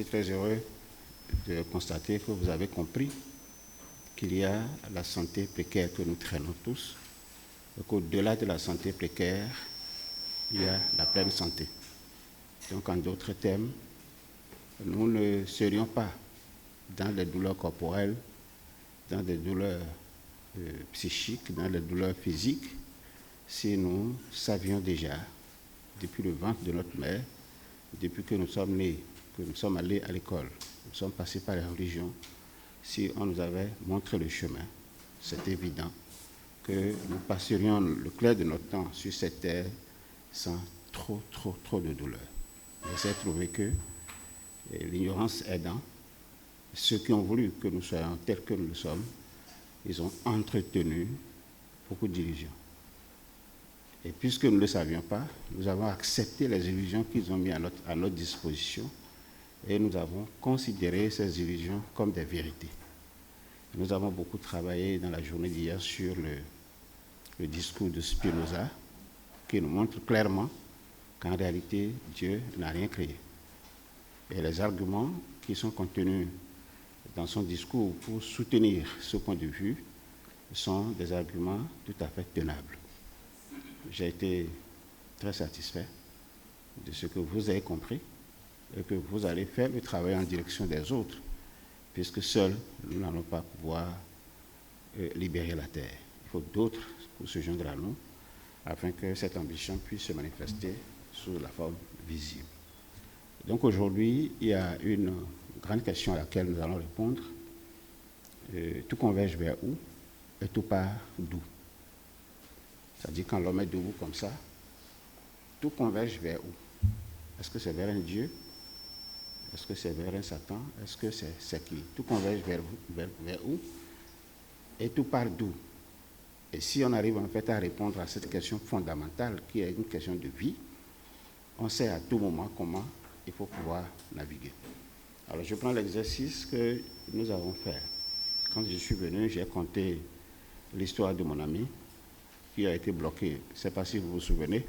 très heureux de constater que vous avez compris qu'il y a la santé précaire que nous traînons tous, et qu'au-delà de la santé précaire, il y a la pleine santé. Donc, en d'autres termes, nous ne serions pas dans les douleurs corporelles, dans des douleurs psychiques, dans les douleurs physiques, si nous savions déjà, depuis le ventre de notre mère, depuis que nous sommes nés, que nous sommes allés à l'école, nous sommes passés par la religion, si on nous avait montré le chemin, c'est évident que nous passerions le clair de notre temps sur cette terre sans trop de douleur. J'essaie de trouver que l'ignorance aidant, ceux qui ont voulu que nous soyons tels que nous le sommes, ils ont entretenu beaucoup d'illusions. Et puisque nous ne le savions pas, nous avons accepté les illusions qu'ils ont mises à notre disposition et nous avons considéré ces illusions comme des vérités. Nous avons beaucoup travaillé dans la journée d'hier sur le discours de Spinoza qui nous montre clairement qu'en réalité, Dieu n'a rien créé. Et les arguments qui sont contenus dans son discours pour soutenir ce point de vue sont des arguments tout à fait tenables. J'ai été très satisfait de ce que vous avez compris et que vous allez faire le travail en direction des autres, puisque seuls, nous n'allons pas pouvoir libérer la terre. Il faut d'autres pour se joindre à nous, afin que cette ambition puisse se manifester sous la forme visible. Donc aujourd'hui, il y a une grande question à laquelle nous allons répondre. Tout converge vers où et tout part d'où? C'est-à-dire quand l'homme est debout comme ça, tout converge vers où? Est-ce que c'est vers un Dieu? Est-ce que c'est vers un Satan? Est-ce que c'est qui? Tout converge vers où? Et tout part d'où? Et si on arrive en fait à répondre à cette question fondamentale, qui est une question de vie, on sait à tout moment comment il faut pouvoir naviguer. Alors je prends l'exercice que nous avons fait. Quand je suis venu, j'ai conté l'histoire de mon ami qui a été bloqué, je ne sais pas si vous vous souvenez,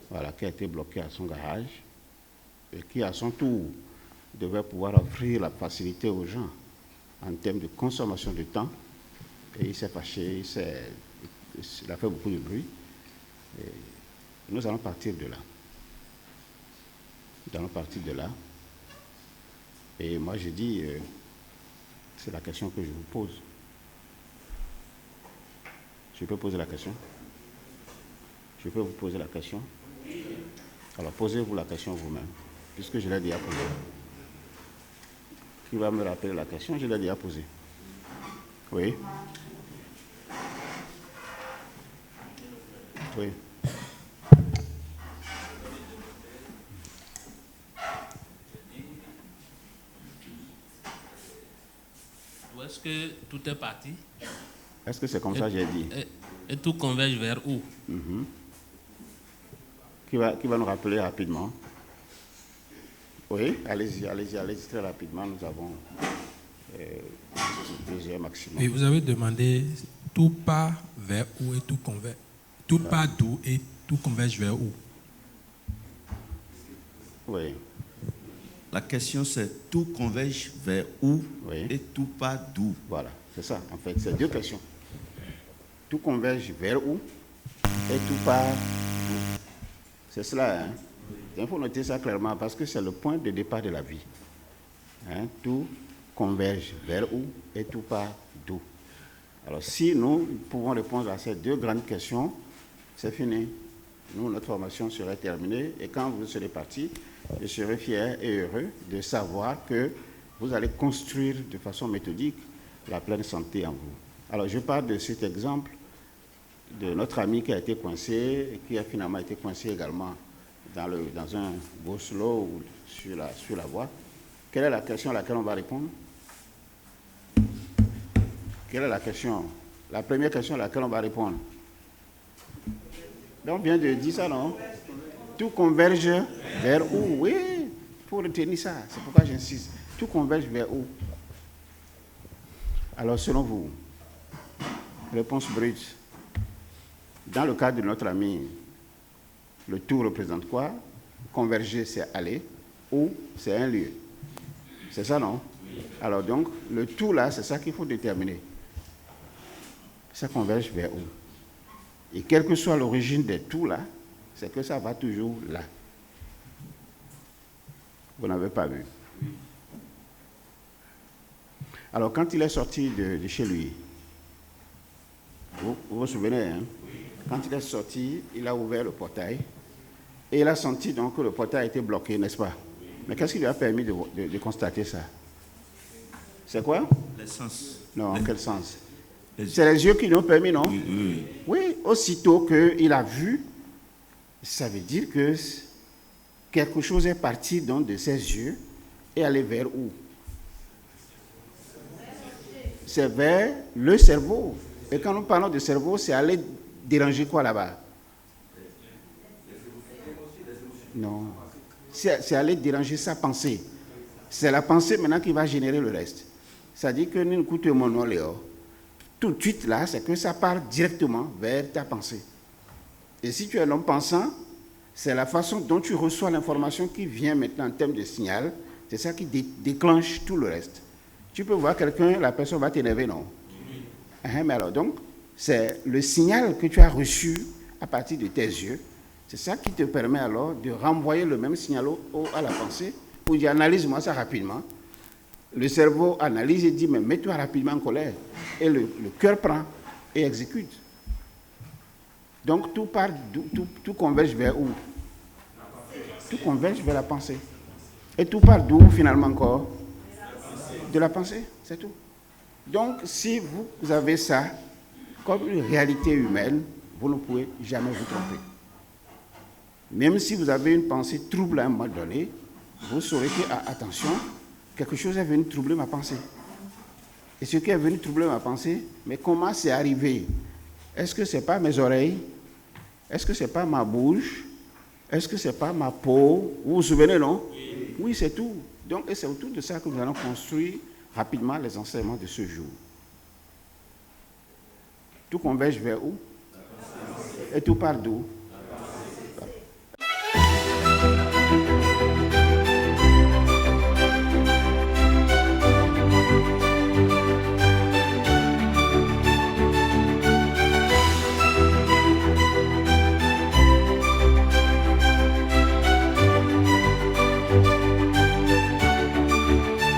voilà, qui a été bloqué à son garage et qui à son tour devait pouvoir offrir la facilité aux gens en termes de consommation de temps. Et il s'est fâché, il a fait beaucoup de bruit. Et nous allons partir de là. Nous allons partir de là. Et moi, je dis, c'est la question que je vous pose. Je peux poser la question? Je peux vous poser la question? Alors, posez-vous la question vous-même, puisque je l'ai déjà posée. Qui va me rappeler la question? Je l'ai déjà posée. Oui? Oui. Où est-ce que tout est parti? Est-ce que c'est comme ça que j'ai dit? Et tout converge vers où? Qui va nous rappeler rapidement? Oui, allez-y très rapidement. Nous avons 2 heures maximum. Oui, vous avez demandé tout part vers où et tout converge. Tout part d'où et tout converge vers où? Oui. La question c'est tout converge vers où et tout part d'où? Voilà, c'est ça. En fait, c'est 2 questions. Tout converge vers où et tout part d'où? C'est cela, hein? Il faut noter ça clairement parce que c'est le point de départ de la vie. Hein? Tout converge vers où et tout part d'où? Alors, si nous pouvons répondre à ces 2 grandes questions, c'est fini. Nous, notre formation serait terminée et quand vous serez partis, je serai fier et heureux de savoir que vous allez construire de façon méthodique la pleine santé en vous. Alors, je parle de cet exemple de notre ami qui a été coincé et qui a finalement été coincé également dans un go slow ou sur la voie. Quelle est la question à laquelle on va répondre? Quelle est la question? La première question à laquelle on va répondre. Donc, on vient de dire ça, non? Tout converge vers où? Oui, il faut retenir ça. C'est pourquoi j'insiste. Tout converge vers où? Alors, selon vous, réponse brute. Dans le cas de notre ami, le tout représente quoi? Converger, c'est aller. Où? C'est un lieu. C'est ça, non? Alors donc, le tout là, c'est ça qu'il faut déterminer. Ça converge vers où? Et quelle que soit l'origine des tout là, c'est que ça va toujours là. Vous n'avez pas vu? Alors quand il est sorti de chez lui, vous vous souvenez, hein? Quand il est sorti, il a ouvert le portail et il a senti donc que le portail était bloqué, n'est-ce pas? Mais qu'est-ce qui lui a permis de constater ça? C'est quoi? Les sens. Non, en quel sens? C'est les yeux qui lui ont permis, non? Oui, aussitôt qu'il a vu, ça veut dire que quelque chose est parti donc de ses yeux et allé vers où? C'est vers le cerveau. Et quand nous parlons de cerveau, c'est aller déranger quoi là-bas? Non. C'est aller déranger sa pensée. C'est la pensée maintenant qui va générer le reste. C'est-à-dire que nous écoutons mon nom, Léo. Tout de suite là, c'est que ça part directement vers ta pensée. Et si tu es un homme pensant, c'est la façon dont tu reçois l'information qui vient maintenant en termes de signal, c'est ça qui déclenche tout le reste. Tu peux voir quelqu'un, la personne va t'énerver, non? Mais alors donc, c'est le signal que tu as reçu à partir de tes yeux, c'est ça qui te permet alors de renvoyer le même signal à la pensée, pour dire analyse-moi ça rapidement. Le cerveau analyse et dit, mais mets-toi rapidement en colère. Et le cœur prend et exécute. Donc tout converge vers où? Tout converge vers la pensée. Et tout part d'où finalement encore? De la pensée, c'est tout. Donc si vous avez ça comme une réalité humaine, vous ne pouvez jamais vous tromper. Même si vous avez une pensée trouble à un moment donné, vous saurez que, attention, quelque chose est venu troubler ma pensée. Et ce qui est venu troubler ma pensée, mais comment c'est arrivé? Est-ce que ce n'est pas mes oreilles? Est-ce que ce n'est pas ma bouche? Est-ce que ce n'est pas ma peau? Vous vous souvenez, non? Oui, c'est tout. Donc, et c'est autour de ça que nous allons construire rapidement les enseignements de ce jour. Tout converge vers où? Et tout part d'où?